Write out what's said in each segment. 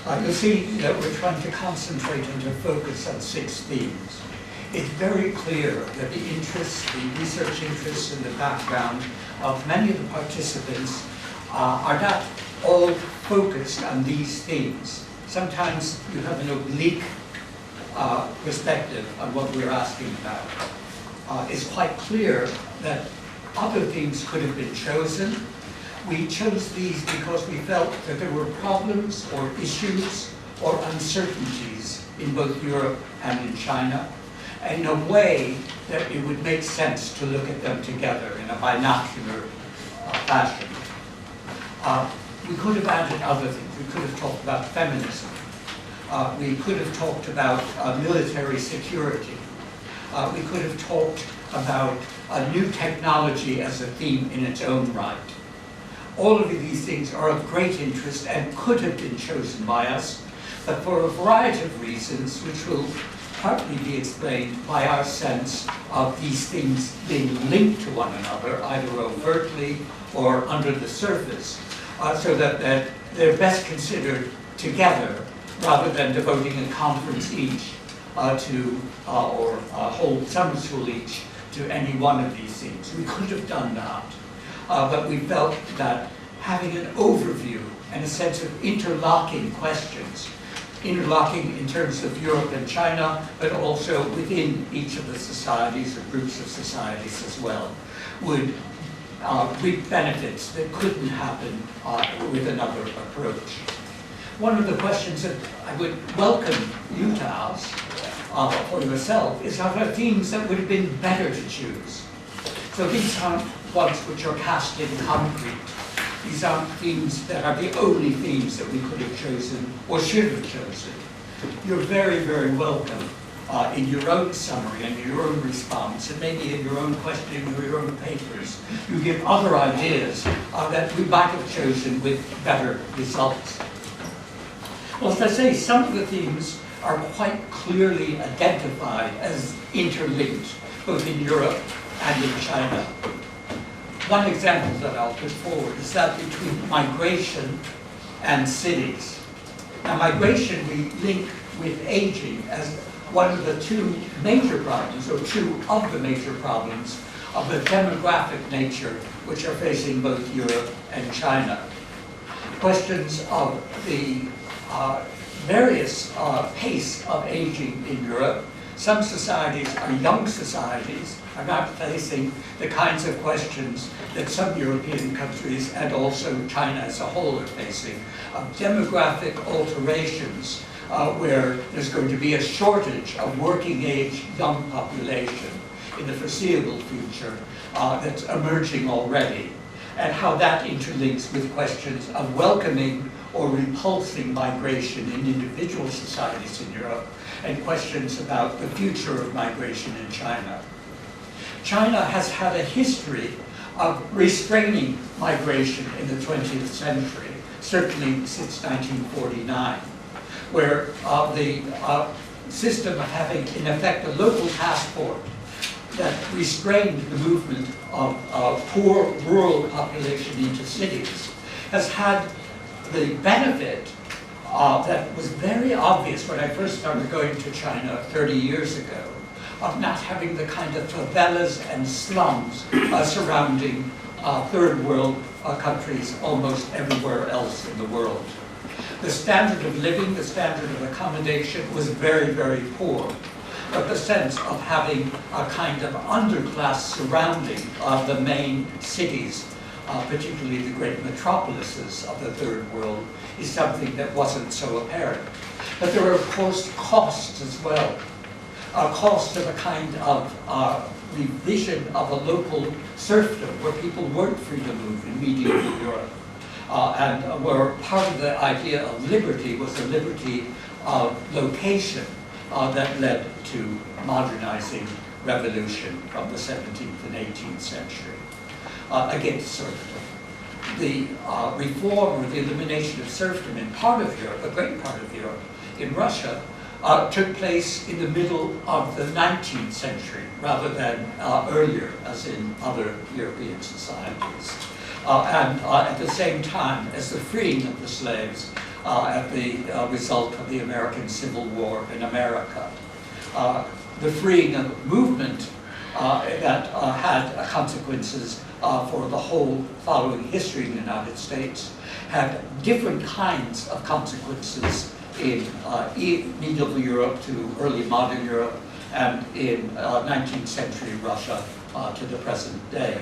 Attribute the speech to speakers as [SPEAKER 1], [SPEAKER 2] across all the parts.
[SPEAKER 1] You'll see that we're trying to concentrate and to focus on 6 themes. It's very clear that the interests, the research interests and the background of many of the participants are not all focused on these themes. Sometimes you have an oblique perspective on what we're asking about. It's quite clear that other themes could have been chosen. We chose these because we felt that there were problems or issues or uncertainties in both Europe and in China, in a way that it would make sense to look at them together in a binocular fashion. We could have added other things. We could have talked about feminism. We could have talked about military security. We could have talked about new technology as a theme in its own right. All of these things are of great interest and could have been chosen by us, but for a variety of reasons, which will partly be explained by our sense of these things being linked to one another, either overtly or under the surface, so that they're best considered together rather than devoting a conference each or a whole summer school each to any one of these things. We could have done that. But we felt that having an overview and a sense of interlocking questions, interlocking in terms of Europe and China, but also within each of the societies or groups of societies as well, would reap benefits that couldn't happen with another approach. One of the questions that I would welcome you to ask for yourself is, are there themes that would have been better to choose? So these aren't ones which are cast in concrete. These aren't themes that are the only themes that we could have chosen or should have chosen. You're very, very welcome in your own summary and your own response, and maybe in your own questioning or your own papers. You give other ideas that we might have chosen with better results. Well, as I say, some of the themes are quite clearly identified as interlinked, both in Europe and in China. One example that I'll put forward is that between migration and cities. Now, migration we link with aging as one of the 2 major problems, or 2 of the major problems of the demographic nature which are facing both Europe and China. Questions of the various pace of aging in Europe. Some societies are young societies, are not facing the kinds of questions that some European countries and also China as a whole are facing, of demographic alterations where there's going to be a shortage of working age young population in the foreseeable future that's emerging already, and how that interlinks with questions of welcoming or repulsing migration in individual societies in Europe, and questions about the future of migration in China. China has had a history of restraining migration in the 20th century, certainly since 1949, where the system of having, in effect, a local passport that restrained the movement of poor rural population into cities has had the benefit that was very obvious when I first started going to China 30 years ago, of not having the kind of favelas and slums surrounding third world countries almost everywhere else in the world. The standard of living, the standard of accommodation was very, very poor. But the sense of having a kind of underclass surrounding of the main cities, particularly the great metropolises of the third world, is something that wasn't so apparent. But there are, of course, costs as well. A cost of a kind of revision of a local serfdom where people weren't free to move in medieval Europe. And where part of the idea of liberty was the liberty of location that led to modernizing revolution from the 17th and 18th century against serfdom. The reform or the elimination of serfdom in part of Europe, a great part of Europe, in Russia, took place in the middle of the 19th century rather than earlier, as in other European societies. And at the same time as the freeing of the slaves at the result of the American Civil War in America. The freeing of movement that had consequences for the whole following history in the United States had different kinds of consequences in medieval Europe to early modern Europe, and in 19th century Russia to the present day.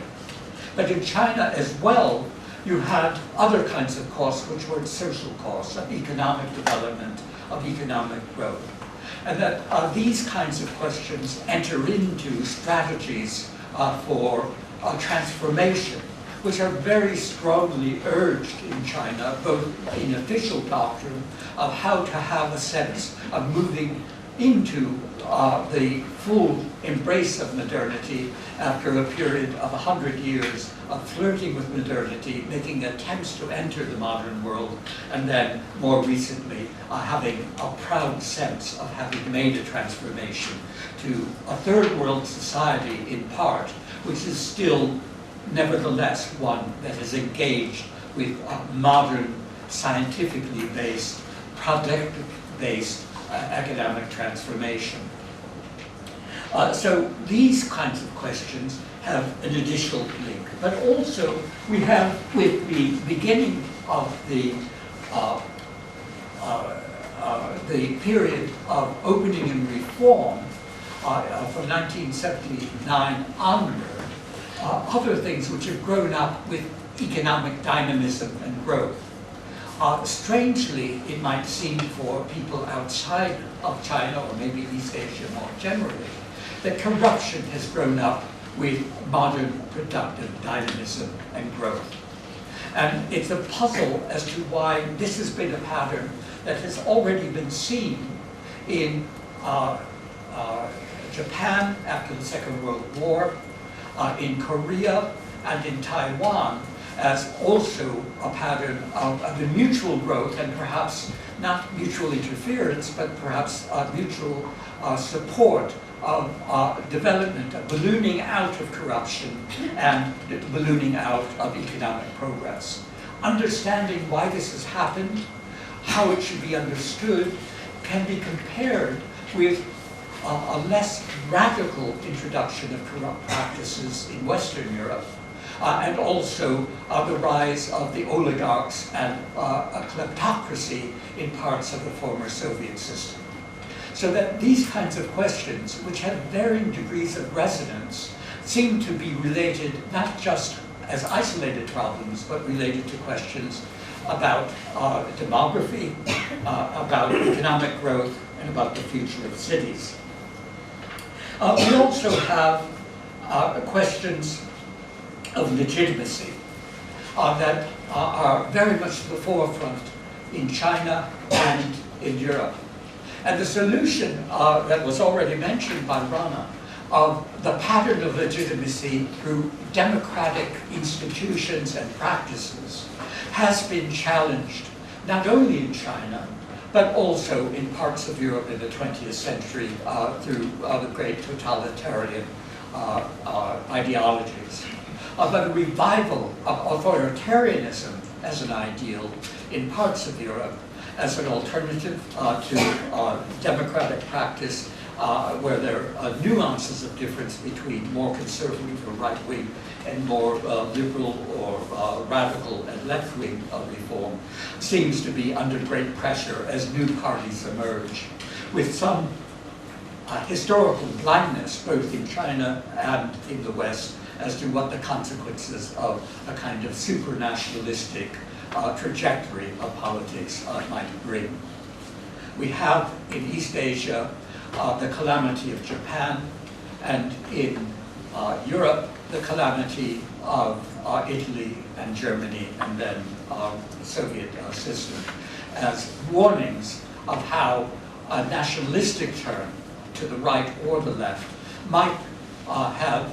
[SPEAKER 1] But in China as well, you had other kinds of costs which were social costs of economic development, of economic growth. And that these kinds of questions enter into strategies for transformation, which are very strongly urged in China, both in official doctrine of how to have a sense of moving into the full embrace of modernity after a period of 100 years of flirting with modernity, making attempts to enter the modern world, and then more recently having a proud sense of having made a transformation to a third world society in part, which is still nevertheless one that is engaged with modern, scientifically based, product-based economic transformation. So these kinds of questions have an additional link. But also we have, with the beginning of the period of opening and reform from 1979 onward, other things which have grown up with economic dynamism and growth. Strangely, it might seem for people outside of China, or maybe East Asia more generally, that corruption has grown up with modern productive dynamism and growth. And it's a puzzle as to why this has been a pattern that has already been seen in Japan after the Second World War, in Korea, and in Taiwan, as also a pattern of the mutual growth, and perhaps not mutual interference, but perhaps mutual support of development, of ballooning out of corruption and ballooning out of economic progress. Understanding why this has happened, how it should be understood, can be compared with a less radical introduction of corrupt practices in Western Europe, and also the rise of the oligarchs and a kleptocracy in parts of the former Soviet system. So that these kinds of questions, which have varying degrees of resonance, seem to be related not just as isolated problems, but related to questions about demography, about economic growth, and about the future of cities. We also have questions of legitimacy that are very much at the forefront in China and in Europe. And the solution that was already mentioned by Rana of the pattern of legitimacy through democratic institutions and practices has been challenged not only in China, but also in parts of Europe in the 20th century through the great totalitarian ideologies. But a revival of authoritarianism as an ideal in parts of Europe as an alternative to democratic practice, where there are nuances of difference between more conservative or right-wing and more liberal or radical and left-wing reform, seems to be under great pressure as new parties emerge, with some historical blindness both in China and in the West as to what the consequences of a kind of supranationalistic trajectory of politics might bring. We have in East Asia the calamity of Japan, and in Europe the calamity of Italy and Germany, and then the Soviet system, as warnings of how a nationalistic turn to the right or the left might have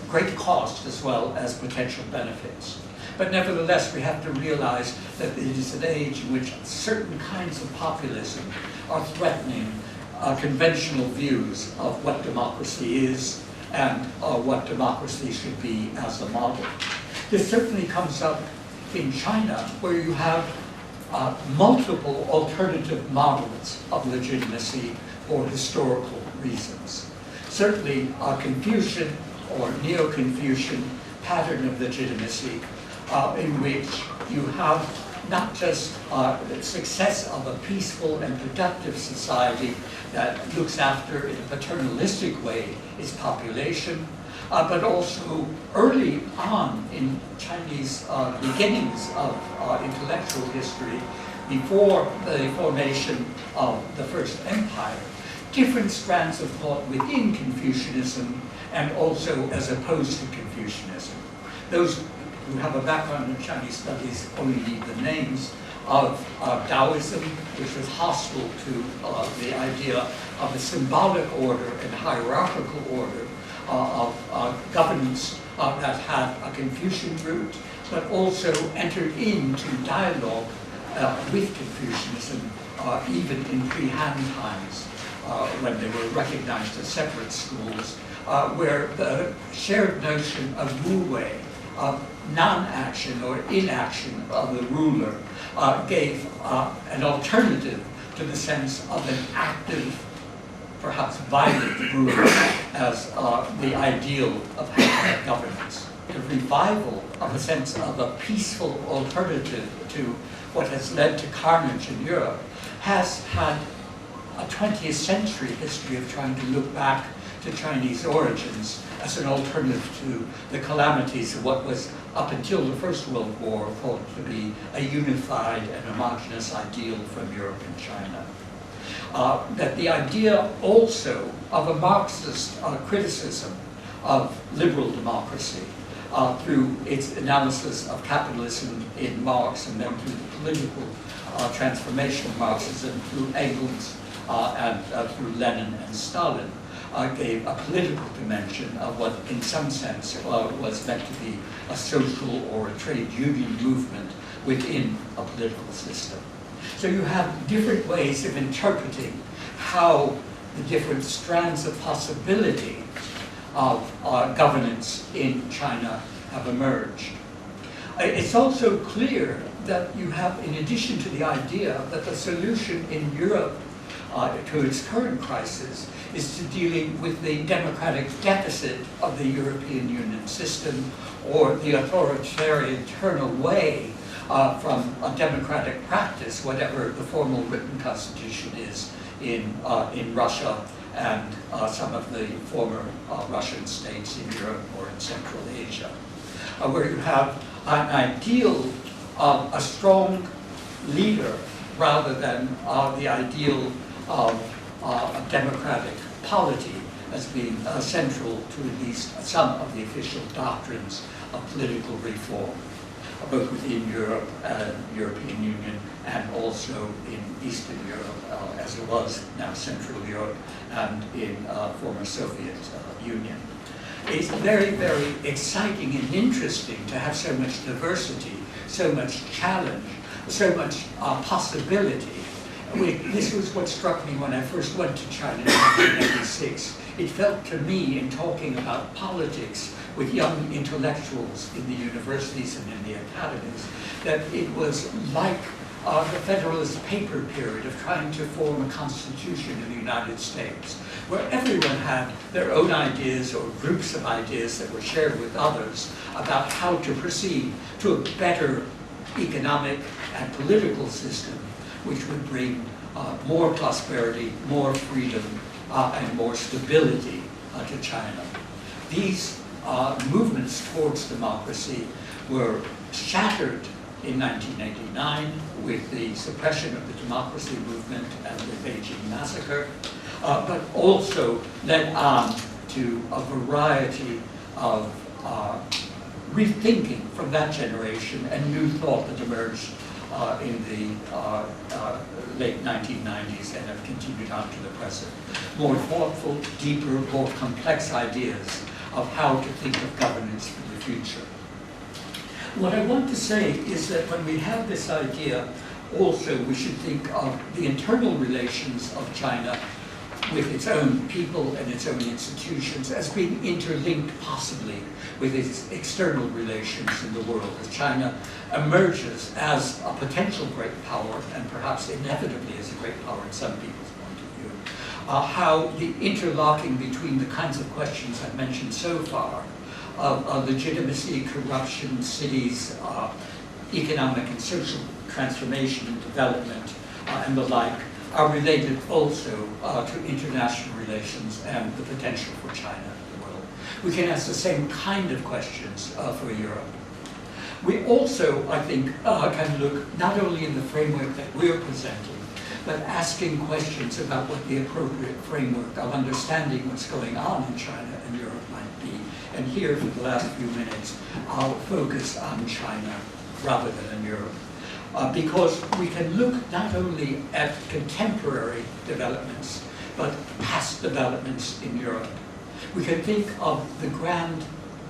[SPEAKER 1] great cost as well as potential benefits. But nevertheless, we have to realize that it is an age in which certain kinds of populism are threatening conventional views of what democracy is and what democracy should be as a model. This certainly comes up in China, where you have multiple alternative models of legitimacy for historical reasons. Certainly, Confucian or Neo-Confucian pattern of legitimacy in which you have not just the success of a peaceful and productive society that looks after, in a paternalistic way, its population, but also early on in Chinese beginnings of intellectual history, before the formation of the First Empire, different strands of thought within Confucianism and also as opposed to Confucianism. Those who have a background in Chinese studies only need the names of Taoism, which was hostile to the idea of a symbolic order and hierarchical order of governance that had a Confucian root, but also entered into dialogue with Confucianism even in pre-Han times, when they were recognized as separate schools, where the shared notion of wu wei, of non-action or inaction of the ruler, gave an alternative to the sense of an active, perhaps violent ruler as the ideal of governance. The revival of a sense of a peaceful alternative to what has led to carnage in Europe has had a 20th century history of trying to look back to Chinese origins as an alternative to the calamities of what was, up until the First World War, thought to be a unified and homogeneous ideal from Europe and China. That the idea also of a Marxist criticism of liberal democracy through its analysis of capitalism in Marx, and then through the political transformation of Marxism through Engels and through Lenin and Stalin, gave a political dimension of what, in some sense, was meant to be a social or a trade union movement within a political system. So you have different ways of interpreting how the different strands of possibility of governance in China have emerged. It's also clear that you have, in addition to the idea that the solution in Europe to its current crisis is to dealing with the democratic deficit of the European Union system, or the authoritarian turn away from a democratic practice, whatever the formal written constitution is in Russia and some of the former Russian states in Europe or in Central Asia, where you have an ideal of a strong leader rather than the ideal of a democratic polity as being central to at least some of the official doctrines of political reform, both within Europe and European Union, and also in Eastern Europe, as it was now Central Europe and in former Soviet Union. It's very, very exciting and interesting to have so much diversity, so much challenge, so much possibility. This was what struck me when I first went to China in 1986. It felt to me, in talking about politics with young intellectuals in the universities and in the academies, that it was like the Federalist Paper period of trying to form a constitution in the United States, where everyone had their own ideas or groups of ideas that were shared with others about how to proceed to a better economic and political system, which would bring more prosperity, more freedom, and more stability to China. These movements towards democracy were shattered in 1989 with the suppression of the democracy movement and the Beijing massacre, but also led on to a variety of rethinking from that generation and new thought that emerged in the late 1990s and have continued on to the present. More thoughtful, deeper, more complex ideas of how to think of governance for the future. What I want to say is that when we have this idea, also we should think of the internal relations of China with its own people and its own institutions as being interlinked possibly with its external relations in the world, as China emerges as a potential great power, and perhaps inevitably as a great power in some people's point of view. How the interlocking between the kinds of questions I've mentioned so far, legitimacy, corruption, cities, economic and social transformation and development, and the like, are related also to international relations and the potential for China in the world. We can ask the same kind of questions for Europe. We also, I think, can look not only in the framework that we're presenting, but asking questions about what the appropriate framework of understanding what's going on in China and Europe might be. And here, for the last few minutes, I'll focus on China rather than on Europe. Because we can look not only at contemporary developments, but past developments in Europe. We can think of the grand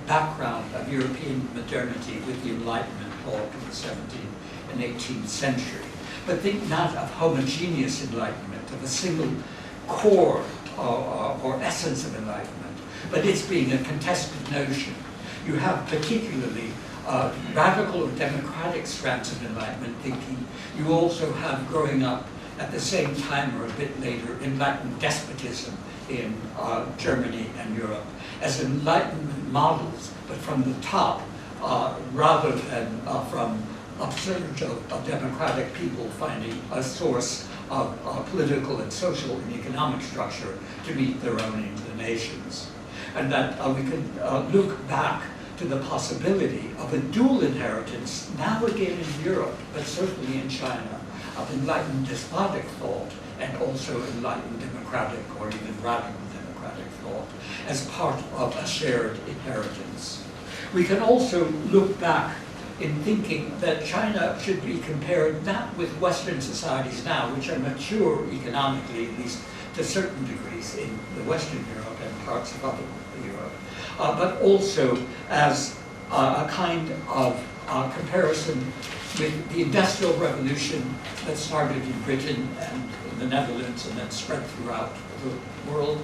[SPEAKER 1] background of European modernity with the Enlightenment all through the 17th and 18th century, but think not of homogeneous enlightenment, of a single core or essence of enlightenment, but it's being a contested notion. You have particularly radical or democratic strands of Enlightenment thinking. You also have, growing up at the same time or a bit later, Enlightenment despotism in Germany and Europe as Enlightenment models, but from the top, rather than from upsurge of democratic people finding a source of political and social and economic structure to meet their own inclinations. And that we can look back to the possibility of a dual inheritance, now again in Europe, but certainly in China, of enlightened despotic thought and also enlightened democratic or even radical democratic thought as part of a shared inheritance. We can also look back in thinking that China should be compared not with Western societies now, which are mature economically, at least to certain degrees in the Western Europe and parts of other Europe, but also as a kind of comparison with the Industrial Revolution that started in Britain and in the Netherlands and then spread throughout the world,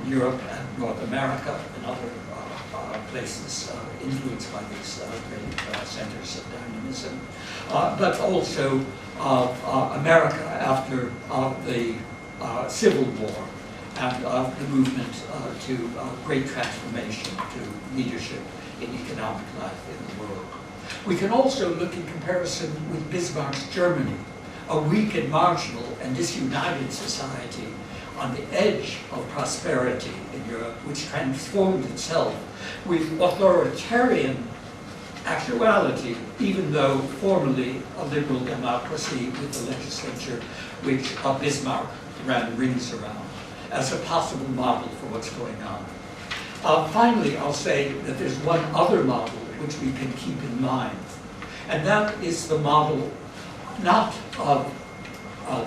[SPEAKER 1] in Europe and North America and other places influenced by these great centers of dynamism, but also America after the Civil War and the movement to great transformation to leadership in economic life in the world. We can also look in comparison with Bismarck's Germany, a weak and marginal and disunited society on the edge of prosperity in Europe, which transformed itself with authoritarian actuality, even though formally a liberal democracy with the legislature, which Bismarck ran rings around, as a possible model for what's going on. Finally, I'll say that there's one other model which we can keep in mind, and that is the model not of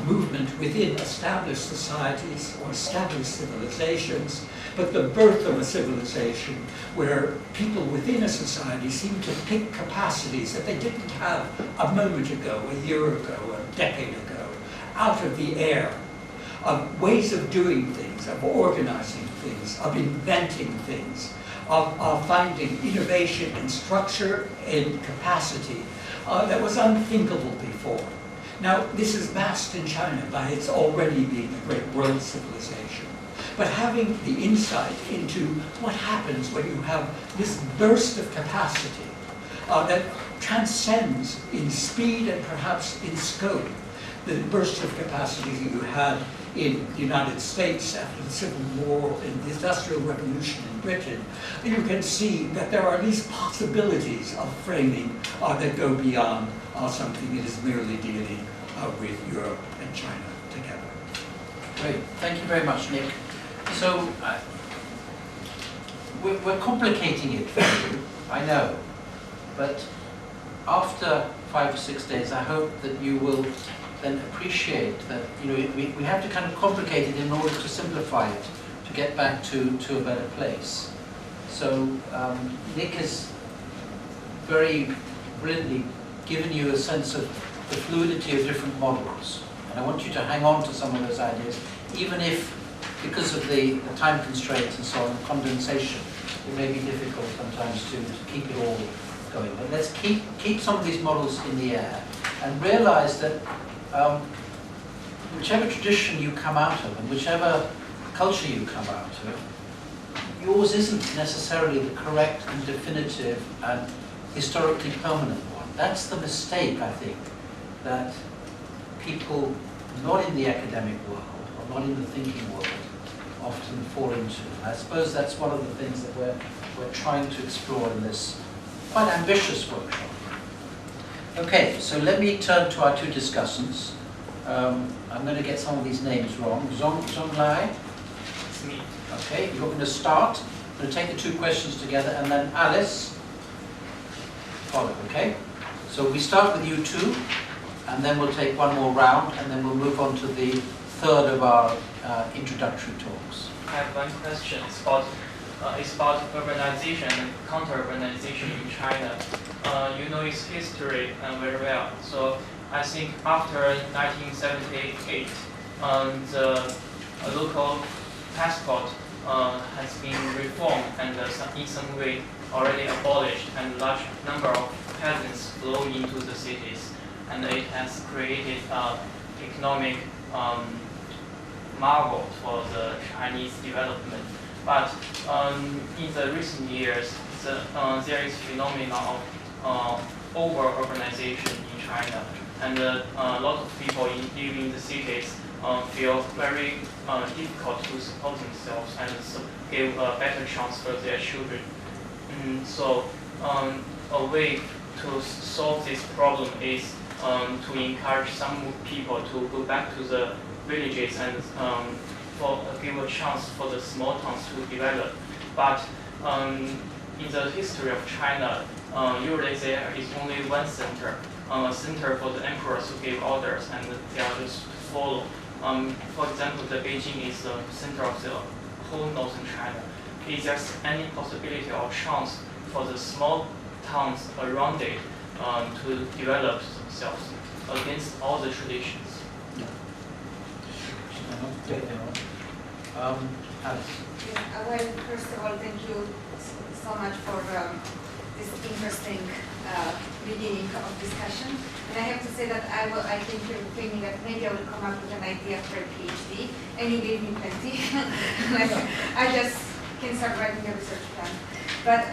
[SPEAKER 1] movement within established societies or established civilizations, but the birth of a civilization where people within a society seem to pick capacities that they didn't have a moment ago, a year ago, a decade ago, out of the air, of ways of doing things, of organizing things, of inventing things, of finding innovation and structure and capacity that was unthinkable before. Now, this is masked in China by its already being a great world civilization. But having the insight into what happens when you have this burst of capacity that transcends in speed and perhaps in scope the burst of capacity that you had in the United States after the Civil War and the Industrial Revolution in Britain, you can see that there are these possibilities of framing that go beyond something that is merely dealing with Europe and China together.
[SPEAKER 2] Great, thank you very much, Nick. So, we're complicating it for you, I know, but after 5 or 6 days, I hope that you will then appreciate that, you know, we have to kind of complicate it in order to simplify it, to get back to a better place. So Nick has very brilliantly given you a sense of the fluidity of different models. And I want you to hang on to some of those ideas, even if because of the time constraints and so on, condensation, it may be difficult sometimes to keep it all going. But let's keep some of these models in the air and realize that whichever tradition you come out of and whichever culture you come out of, yours isn't necessarily the correct and definitive and historically permanent one. That's the mistake, I think, that people not in the academic world or not in the thinking world often fall into. I suppose that's one of the things that we're trying to explore in this quite ambitious workshop. Okay, so let me turn to our two discussants. I'm going to get some of these names wrong. Zhong Lai.
[SPEAKER 3] It's me.
[SPEAKER 2] Okay, you're going to start. I'm going to take the two questions together, and then Alice follow, okay? So we start with you two, and then we'll take one more round, and then we'll move on to the third of our introductory talks.
[SPEAKER 3] I have one question. It's about urbanization and counter-urbanization in China. You know its history very well. So I think after 1978, the local passport has been reformed and in some way already abolished, and large number of peasants flow into the cities, and it has created economic marvel for the Chinese development. But in the recent years, there is phenomenon of over-urbanization in China, and a lot of people living in the cities feel very difficult to support themselves and give a better chance for their children. So a way to solve this problem is to encourage some people to go back to the villages and give a chance for the small towns to develop. But in the history of China, usually there is only one center, a center for the emperors who give orders, and they are just follow. For example, the Beijing is the center of the whole northern China. Is there any possibility or chance for the small towns around it to develop themselves against all the traditions?
[SPEAKER 2] Alice.
[SPEAKER 4] Well, first of all, thank you so much for this interesting beginning of discussion. And I have to say that I think you're thinking that maybe I will come up with an idea for a PhD, and you gave me plenty. I just can start writing a research plan. But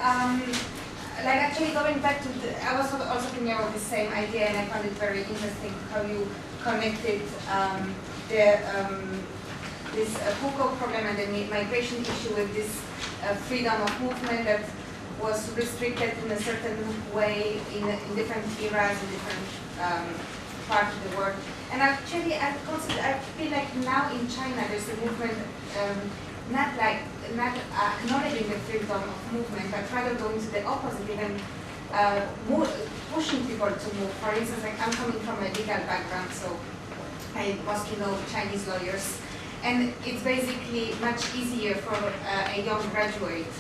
[SPEAKER 4] like actually going back to I was also thinking about the same idea, and I found it very interesting how you connected this hukou problem and the migration issue with this freedom of movement that was restricted in a certain way in different eras, in different parts of the world. And actually, I feel like now in China there's a movement not acknowledging the freedom of movement, but rather going to the opposite, even pushing people to move. For instance, like I'm coming from a legal background, so I mostly know Chinese lawyers. And it's basically much easier for a young graduate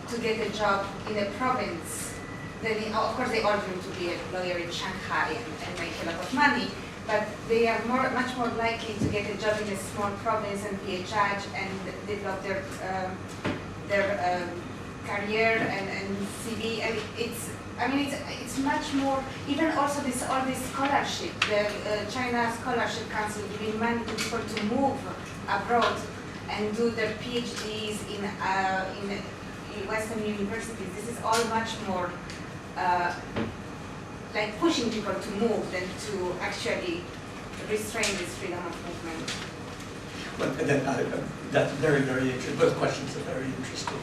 [SPEAKER 4] to get a job in a province than of course they all dream to be a lawyer in Shanghai and make a lot of money, but they are much more likely to get a job in a small province and be a judge and develop their career and CV. And it's much more, even also all this scholarship, the China Scholarship Council giving money to people to move abroad and do their PhDs in Western universities. This is all much more like pushing people to move than to actually restrain this freedom of movement.
[SPEAKER 1] Well, that's very, very interesting. Both questions are very interesting.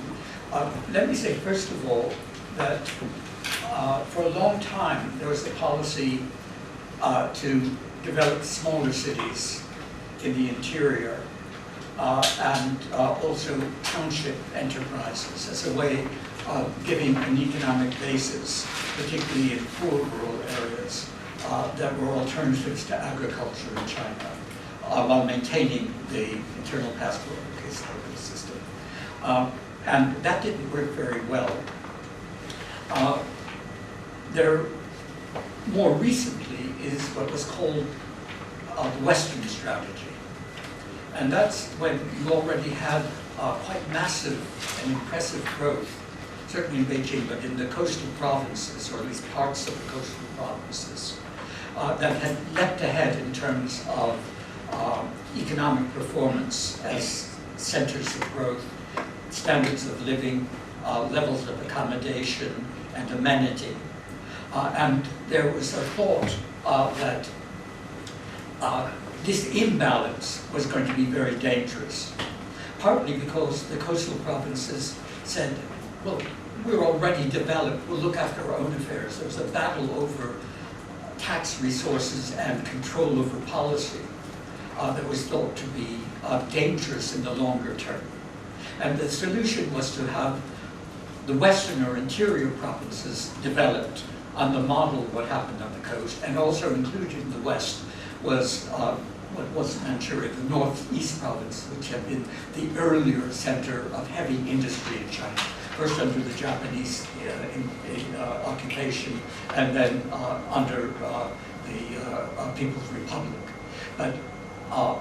[SPEAKER 1] Let me say, first of all, that for a long time there was a policy to develop smaller cities in the interior and also township enterprises as a way of giving an economic basis, particularly in poor rural areas, that were alternatives to agriculture in China, while maintaining the internal passport system. And that didn't work very well. There, more recently, is what was called the Western strategy, And that's when you already had quite massive and impressive growth, certainly in Beijing, but in the coastal provinces, or at least parts of the coastal provinces, that had leapt ahead in terms of economic performance as centers of growth, standards of living, levels of accommodation, and amenity. And there was a thought that this imbalance was going to be very dangerous, partly because the coastal provinces said, well, we're already developed, we'll look after our own affairs. There was a battle over tax resources and control over policy that was thought to be dangerous in the longer term. And the solution was to have the western or interior provinces developed on the model of what happened on the coast, and also included in the west was what was Manchuria, the northeast province, which had been the earlier center of heavy industry in China, first under the Japanese occupation, and then under the People's Republic. But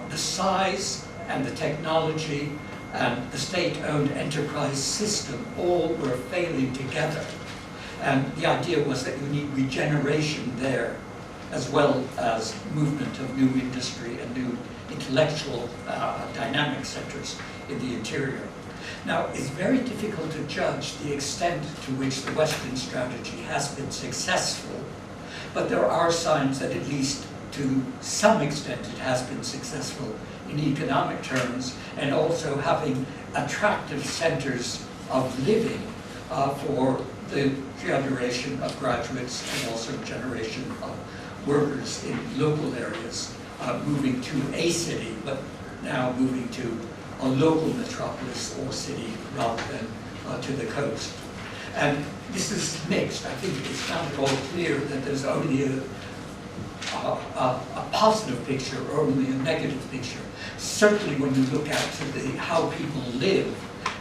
[SPEAKER 1] the size and the technology and the state-owned enterprise system all were failing together. And the idea was that you need regeneration there, as well as movement of new industry and new intellectual dynamic centers in the interior. Now, it's very difficult to judge the extent to which the Western strategy has been successful, but there are signs that at least to some extent it has been successful in economic terms, and also having attractive centers of living for the generation of graduates and also generation of workers in local areas, moving to a city, but now moving to a local metropolis or city rather than to the coast. And this is mixed. I think it's not at all clear that there's only a positive picture or only a negative picture. Certainly when you look at how people live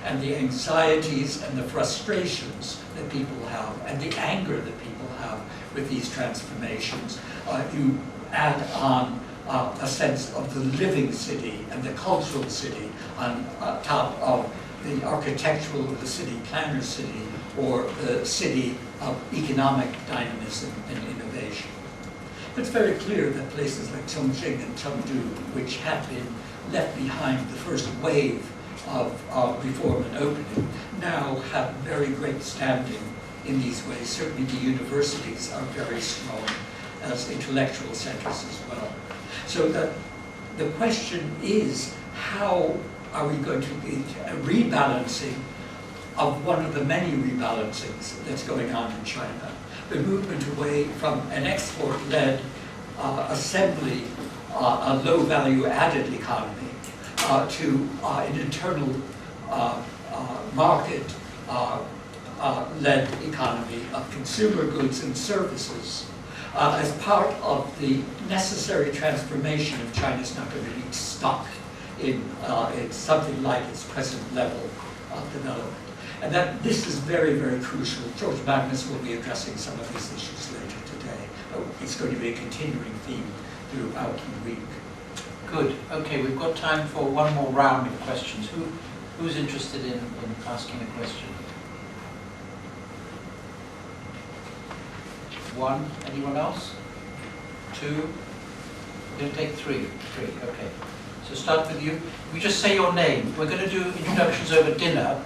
[SPEAKER 1] and the anxieties and the frustrations that people have and the anger that people have with these transformations, you add on a sense of the living city and the cultural city on top of the architectural or the city planner city or the city of economic dynamism and innovation. But it's very clear that places like Chongqing and Chengdu, which had been left behind the first wave of reform and opening, now have very great standing in these ways. Certainly the universities are very strong as intellectual centers as well. So that the question is, how are we going to get a rebalancing of one of the many rebalancings that's going on in China? The movement away from an export-led assembly, a low-value added economy, to an internal market led economy of consumer goods and services as part of the necessary transformation of China's not going to be stuck in something like its present level of development. And that this is very, very crucial. George Magnus will be addressing some of these issues later today. It's going to be a continuing theme throughout the week.
[SPEAKER 2] Good. Okay, we've got time for one more round of questions. Who's interested in asking a question? One. Anyone else? Two? We're going to take three. Three. Okay. So start with you. We just say your name. We're going to do introductions over dinner.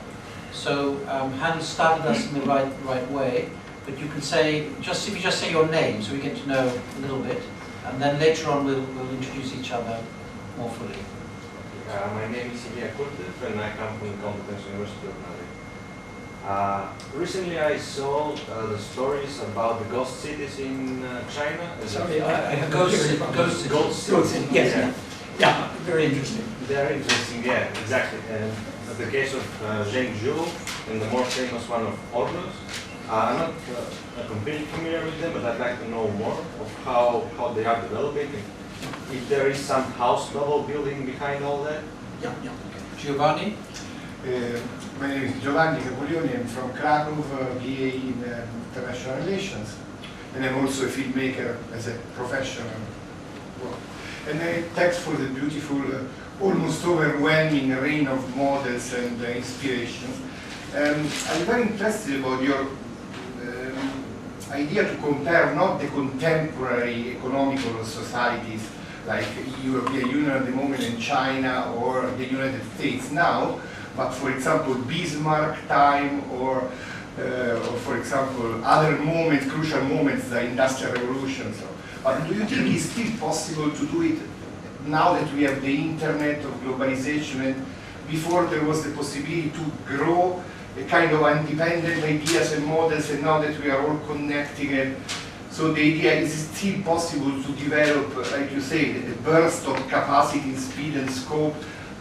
[SPEAKER 2] So Hans started us in the right way, but you can say if you just say your name, so we get to know a little bit, and then later on we'll introduce each other more fully.
[SPEAKER 5] My name is Ilya Kurtev, and I come from the Competence University of Nari. Recently, I saw the stories about the ghost cities in China.
[SPEAKER 1] Sorry, I have
[SPEAKER 2] ghost cities.
[SPEAKER 5] Ghost cities.
[SPEAKER 1] Yes. Yeah, very interesting.
[SPEAKER 5] Very interesting. Yeah, exactly. And the case of Zhengzhou and the more famous one of Ordos. I'm not completely familiar with them, but I'd like to know more of how they are developing. If there is some house bubble building behind all that.
[SPEAKER 1] Yeah.
[SPEAKER 2] Giovanni?
[SPEAKER 6] My name is Giovanni Capulioni. I'm from Krakow, BA in International Relations, and I'm also a filmmaker as a professional. And thanks for the beautiful almost overwhelming rain of models and inspirations. I'm very interested about your idea to compare not the contemporary economical societies like European Union at the moment and China or the United States now, but for example Bismarck time or for example other moments, crucial moments, the Industrial Revolution. So, but do you think it's still possible to do it now that we have the internet of globalization, and before there was the possibility to grow a kind of independent ideas and models, and now that we are all connected, so the idea is still possible to develop, like you say, a burst of capacity, speed and scope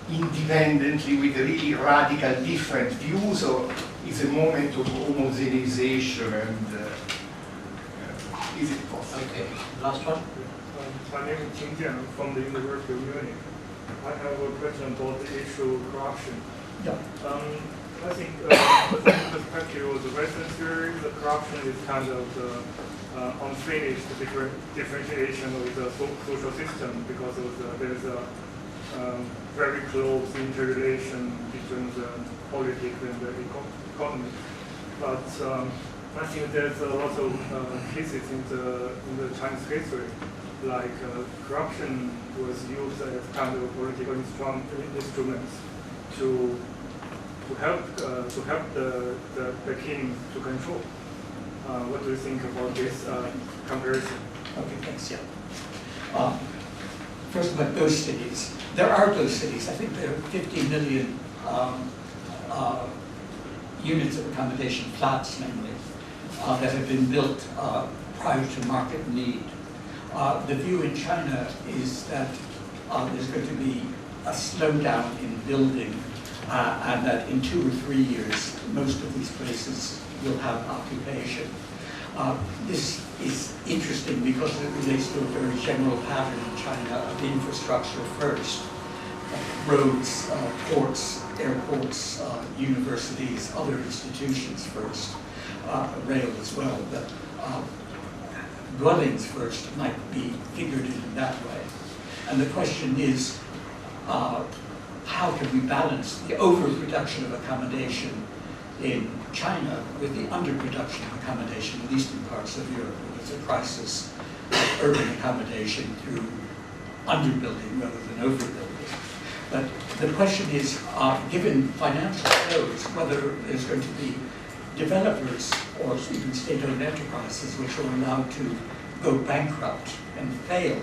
[SPEAKER 6] independently with really radical different views, or is a moment of homogenization, and is it possible?
[SPEAKER 2] Okay, last one.
[SPEAKER 7] My name is Qing Jian from the University of Munich. I have a question about the issue of corruption.
[SPEAKER 1] Yeah.
[SPEAKER 7] I think from the perspective of the Western theory, the corruption is kind of the unfinished differentiation of the social system, because of there's a very close interrelation between the politics and the economy. But I think there's a lot of cases in the Chinese history, like corruption was used as kind of political instruments to help the king to control. What do you think about this comparison?
[SPEAKER 1] Okay, thanks, yeah. First about ghost cities. There are ghost cities. I think there are 50 million units of accommodation, flats mainly, that have been built prior to market need. The view in China is that there's going to be a slowdown in building, and that in 2 or 3 years, most of these places will have occupation. This is interesting because it relates to a very general pattern in China of infrastructure first. Roads, ports, airports, universities, other institutions first, rail as well, but dwellings first might be figured in that way. And the question is, how can we balance the overproduction of accommodation in China with the underproduction of accommodation in eastern parts of Europe? There's a crisis of urban accommodation through underbuilding rather than overbuilding. But the question is, given financial flows, whether there's going to be developers or even state-owned enterprises which are allowed to go bankrupt and fail,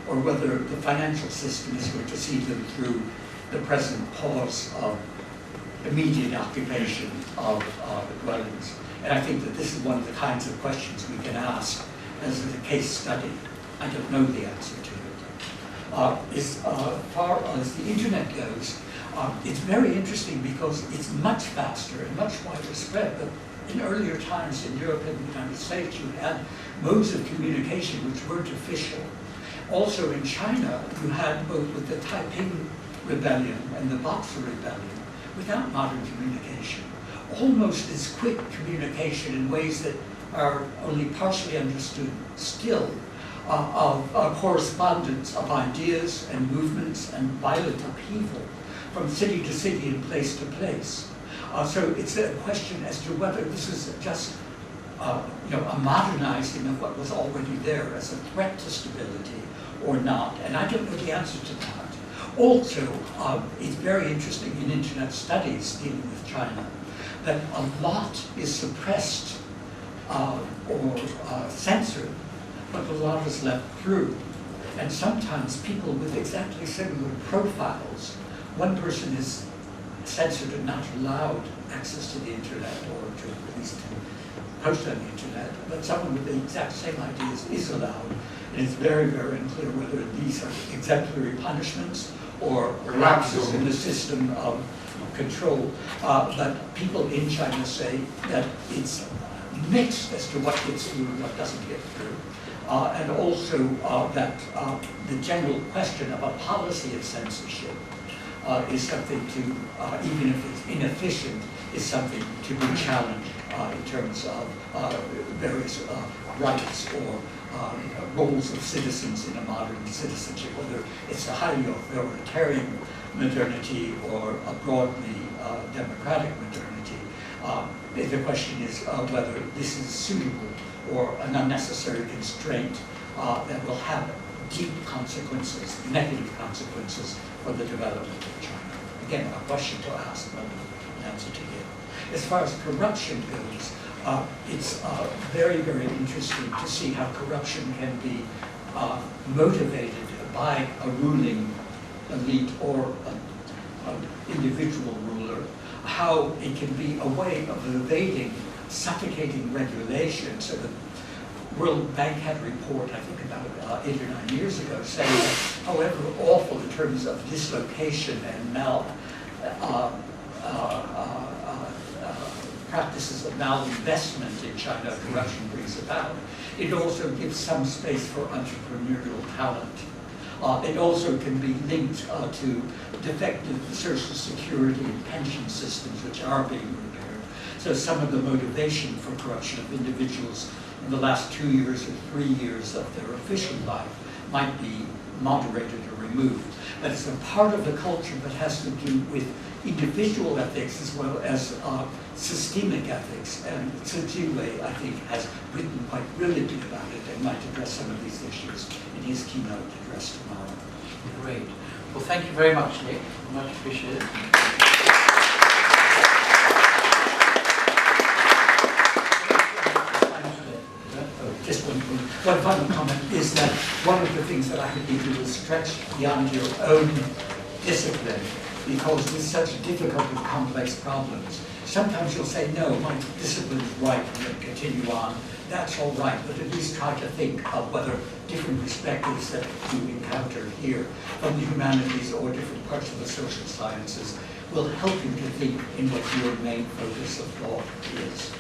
[SPEAKER 1] or whether the financial system is going to see them through the present pause of immediate occupation of dwellings. And I think that this is one of the kinds of questions we can ask as a case study. I don't know the answer to it. As far as the internet goes, it's very interesting because it's much faster and much wider spread. But in earlier times in Europe and the United States, you had modes of communication which weren't official. Also in China, you had both with the Taiping Rebellion and the Boxer Rebellion, without modern communication, almost as quick communication in ways that are only partially understood still, of correspondence of ideas and movements and violent upheaval from city to city and place to place. So it's a question as to whether this is just a modernizing of what was already there as a threat to stability or not, and I don't know the answer to that. Also, it's very interesting in internet studies dealing with China that a lot is suppressed or censored, but a lot is left through. And sometimes people with exactly similar profiles, one person is censored and not allowed access to the internet, or to at least to post on the internet, but someone with the exact same ideas is allowed. And it's very, very unclear whether these are exemplary punishments or lapses in the system of control. But people in China say that it's mixed as to what gets through and what doesn't get through. And also that the general question of a policy of censorship is something to, even if it's inefficient, is something to be challenged in terms of various rights or roles of citizens in a modern citizenship, whether it's a highly authoritarian modernity or a broadly democratic modernity. The question is whether this is suitable or an unnecessary constraint that will have deep consequences, negative consequences for the development of China. Again, a question to ask, but an answer to give. As far as corruption goes, it's very, very interesting to see how corruption can be motivated by a ruling elite or an individual ruler, how it can be a way of evading suffocating regulation. So the World Bank had a report, I think about 8 or 9 years ago, saying that however awful in terms of dislocation and practices of malinvestment in China corruption brings about, it also gives some space for entrepreneurial talent. It also can be linked to defective social security and pension systems which are being repaired. So some of the motivation for corruption of individuals in the last 2 years or 3 years of their official life might be moderated or removed. But it's a part of the culture that has to do with individual ethics as well as systemic ethics. And Tzu Jiwei, I think, has written quite brilliantly about it and might address some of these issues in his keynote address tomorrow.
[SPEAKER 2] Great. Well, thank you very much, Nick. Much appreciated.
[SPEAKER 1] Just one final comment is that one of the things that I think you do is stretch beyond your own discipline, because with such difficult and complex problems, sometimes you'll say, no, my discipline is right, I'm going to continue on. That's all right, but at least try to think of whether different perspectives that you encounter here from the humanities or different parts of the social sciences will help you to think in what your main focus of thought is.